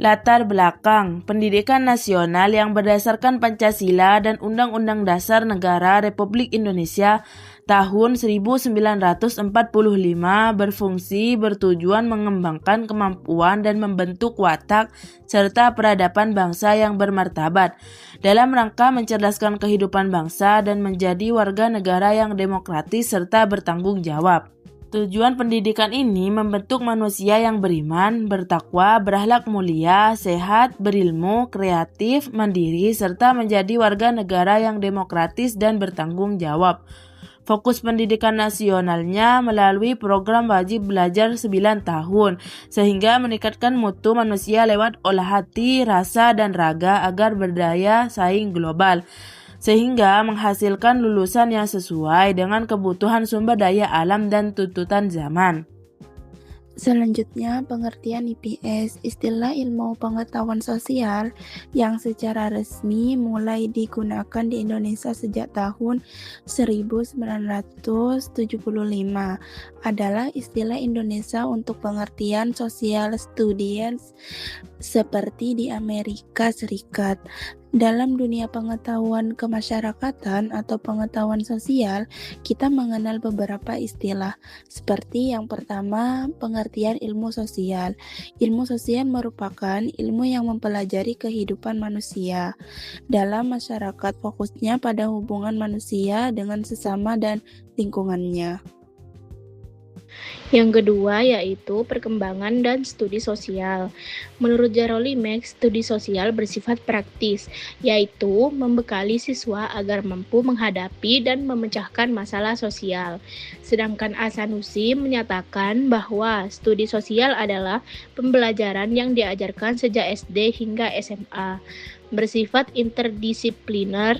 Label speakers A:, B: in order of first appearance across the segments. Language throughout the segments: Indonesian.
A: Latar belakang pendidikan nasional yang berdasarkan Pancasila dan Undang-Undang Dasar Negara Republik Indonesia tahun 1945 berfungsi bertujuan mengembangkan kemampuan dan membentuk watak serta peradaban bangsa yang bermartabat dalam rangka mencerdaskan kehidupan bangsa dan menjadi warga negara yang demokratis serta bertanggung jawab. Tujuan pendidikan ini membentuk manusia yang beriman, bertakwa, berakhlak mulia, sehat, berilmu, kreatif, mandiri, serta menjadi warga negara yang demokratis dan bertanggung jawab. Fokus pendidikan nasionalnya melalui program wajib belajar 9 tahun, sehingga meningkatkan mutu manusia lewat olah hati, rasa, dan raga agar berdaya saing global, sehingga menghasilkan lulusan yang sesuai dengan kebutuhan sumber daya alam dan tuntutan zaman.
B: Selanjutnya, pengertian IPS, istilah ilmu pengetahuan sosial yang secara resmi mulai digunakan di Indonesia sejak tahun 1975, adalah istilah Indonesia untuk pengertian social studies seperti di Amerika Serikat. Dalam dunia pengetahuan kemasyarakatan atau pengetahuan sosial, kita mengenal beberapa istilah, seperti yang pertama, pengertian ilmu sosial. Ilmu sosial merupakan ilmu yang mempelajari kehidupan manusia. Dalam masyarakat, fokusnya pada hubungan manusia dengan sesama dan lingkungannya.
C: Yang kedua yaitu perkembangan dan studi sosial. Menurut Jaroli Max, studi sosial bersifat praktis, yaitu membekali siswa agar mampu menghadapi dan memecahkan masalah sosial. Sedangkan Asanusi menyatakan bahwa studi sosial adalah pembelajaran yang diajarkan sejak SD hingga SMA, bersifat interdisipliner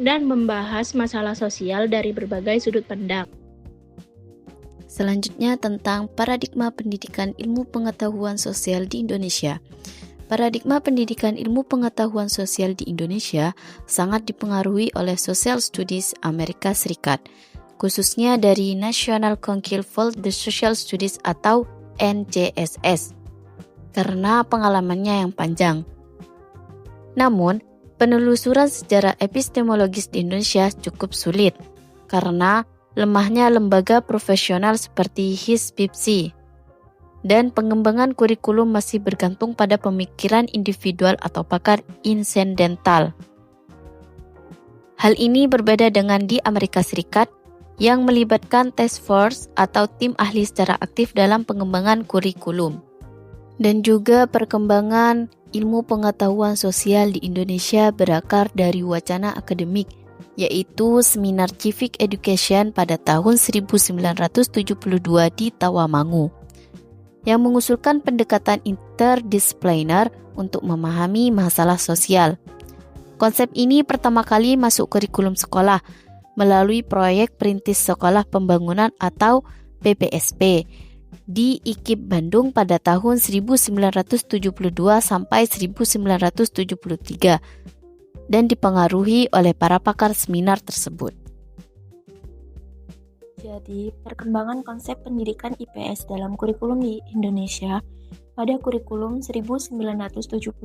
C: dan membahas masalah sosial dari berbagai sudut pandang.
D: Selanjutnya tentang paradigma pendidikan ilmu pengetahuan sosial di Indonesia. Paradigma pendidikan ilmu pengetahuan sosial di Indonesia sangat dipengaruhi oleh Social Studies Amerika Serikat, khususnya dari National Council for the Social Studies atau NCSS, karena pengalamannya yang panjang. Namun, penelusuran sejarah epistemologis di Indonesia cukup sulit, karena lemahnya lembaga profesional seperti HISPIPSI, dan pengembangan kurikulum masih bergantung pada pemikiran individual atau pakar insidental. Hal ini berbeda dengan di Amerika Serikat yang melibatkan task force atau tim ahli secara aktif dalam pengembangan kurikulum. Dan juga perkembangan ilmu pengetahuan sosial di Indonesia berakar dari wacana akademik, yaitu Seminar Civic Education pada tahun 1972 di Tawamangu, yang mengusulkan pendekatan interdisipliner untuk memahami masalah sosial. Konsep ini pertama kali masuk kurikulum sekolah melalui proyek Perintis Sekolah Pembangunan atau PPSP di IKIP Bandung pada tahun 1972 sampai 1973 dan dipengaruhi oleh para pakar seminar tersebut.
E: Jadi, perkembangan konsep pendidikan IPS dalam kurikulum di Indonesia pada kurikulum 1975,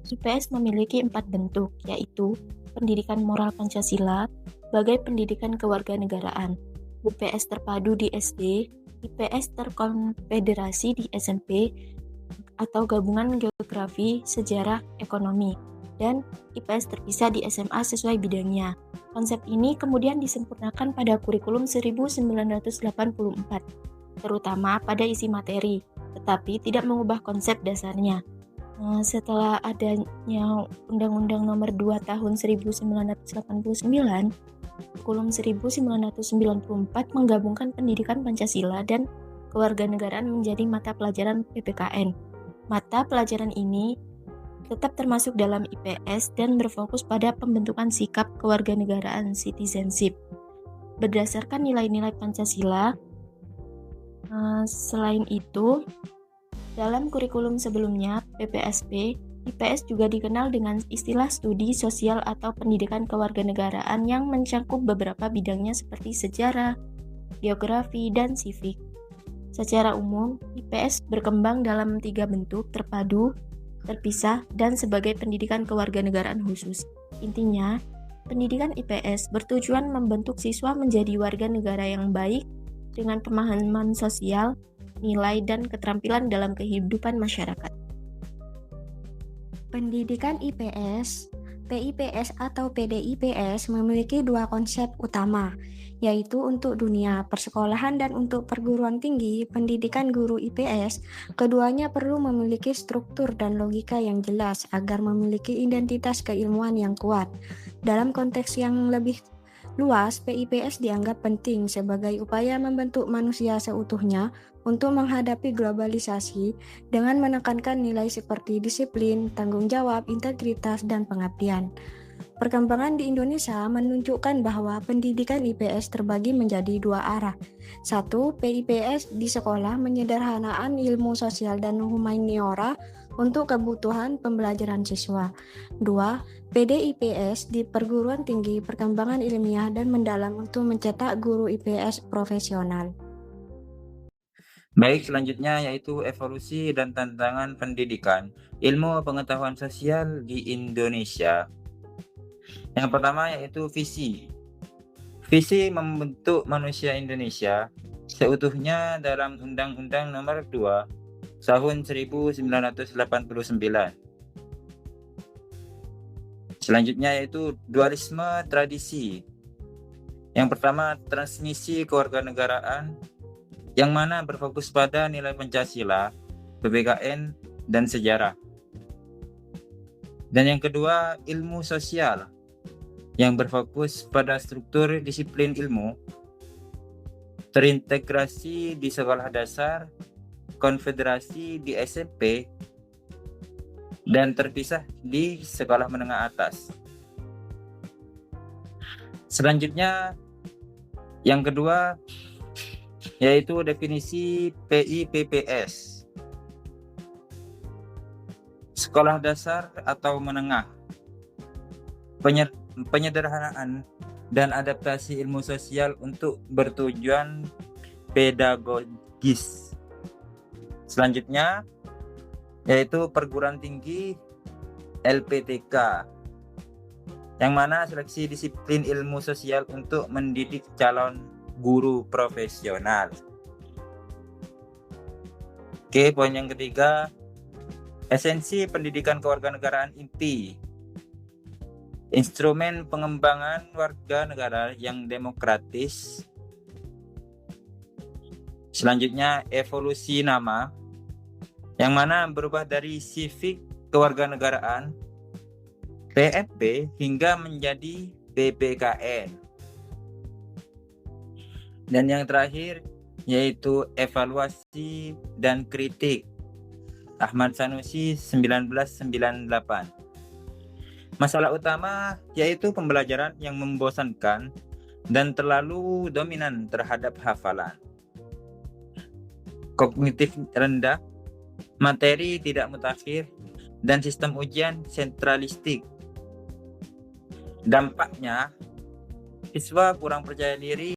E: IPS memiliki 4 bentuk, yaitu pendidikan moral Pancasila sebagai pendidikan kewarganegaraan, IPS terpadu di SD, IPS terkonfederasi di SMP atau gabungan geografi, sejarah, ekonomi, dan IPS terpisah di SMA sesuai bidangnya. Konsep ini kemudian disempurnakan pada kurikulum 1984, terutama pada isi materi, tetapi tidak mengubah konsep dasarnya. Setelah adanya Undang-Undang Nomor 2 Tahun 1989, kurikulum 1994 menggabungkan pendidikan Pancasila dan kewarganegaraan menjadi mata pelajaran PPKN. Mata pelajaran ini tetap termasuk dalam IPS dan berfokus pada pembentukan sikap kewarganegaraan citizenship berdasarkan nilai-nilai Pancasila. Selain itu, dalam kurikulum sebelumnya PPSP, IPS juga dikenal dengan istilah studi sosial atau pendidikan kewarganegaraan yang mencakup beberapa bidangnya seperti sejarah, geografi, dan civic. Secara umum, IPS berkembang dalam 3 bentuk terpadu, terpisah, dan sebagai pendidikan kewarganegaraan khusus. Intinya, pendidikan IPS bertujuan membentuk siswa menjadi warga negara yang baik dengan pemahaman sosial, nilai, dan keterampilan dalam kehidupan masyarakat.
F: Pendidikan IPS, PIPS atau PDIPS memiliki dua konsep utama, yaitu untuk dunia persekolahan dan untuk perguruan tinggi pendidikan guru IPS. Keduanya perlu memiliki struktur dan logika yang jelas agar memiliki identitas keilmuan yang kuat. Dalam konteks yang lebih luas, PIPS dianggap penting sebagai upaya membentuk manusia seutuhnya untuk menghadapi globalisasi dengan menekankan nilai seperti disiplin, tanggung jawab, integritas, dan pengabdian. Perkembangan di Indonesia menunjukkan bahwa pendidikan IPS terbagi menjadi dua arah. Satu, PIPS di sekolah menyederhanakan ilmu sosial dan humaniora untuk kebutuhan pembelajaran siswa. Dua, PDIPS di perguruan tinggi perkembangan ilmiah dan mendalam untuk mencetak guru IPS profesional.
G: Baik, selanjutnya yaitu evolusi dan tantangan pendidikan ilmu pengetahuan sosial di Indonesia. Yang pertama yaitu visi. Visi membentuk manusia Indonesia seutuhnya dalam Undang-Undang Nomor 2 Tahun 1989. Selanjutnya yaitu dualisme tradisi. Yang pertama, transmisi kewarganegaraan yang mana berfokus pada nilai Pancasila, PPKN, dan sejarah. Dan yang kedua, ilmu sosial yang berfokus pada struktur disiplin ilmu, terintegrasi di sekolah dasar, konfederasi di SMP, dan terpisah di sekolah menengah atas. Selanjutnya, yang kedua, yaitu definisi PIPPS. Sekolah dasar atau menengah. Penyederhanaan dan adaptasi ilmu sosial untuk bertujuan pedagogis. Selanjutnya, yaitu perguruan tinggi LPTK, yang mana seleksi disiplin ilmu sosial untuk mendidik calon guru profesional. Oke, poin yang ketiga, esensi pendidikan kewarganegaraan inti. Instrumen pengembangan warga negara yang demokratis. Selanjutnya, evolusi nama, yang mana berubah dari civic kewarganegaraan, PFP, hingga menjadi PPKN. Dan yang terakhir yaitu evaluasi dan kritik. Ahmad Sanusi 1998. Masalah utama yaitu pembelajaran yang membosankan dan terlalu dominan terhadap hafalan. Kognitif rendah, materi tidak mutakhir, dan sistem ujian sentralistik. Dampaknya, siswa kurang percaya diri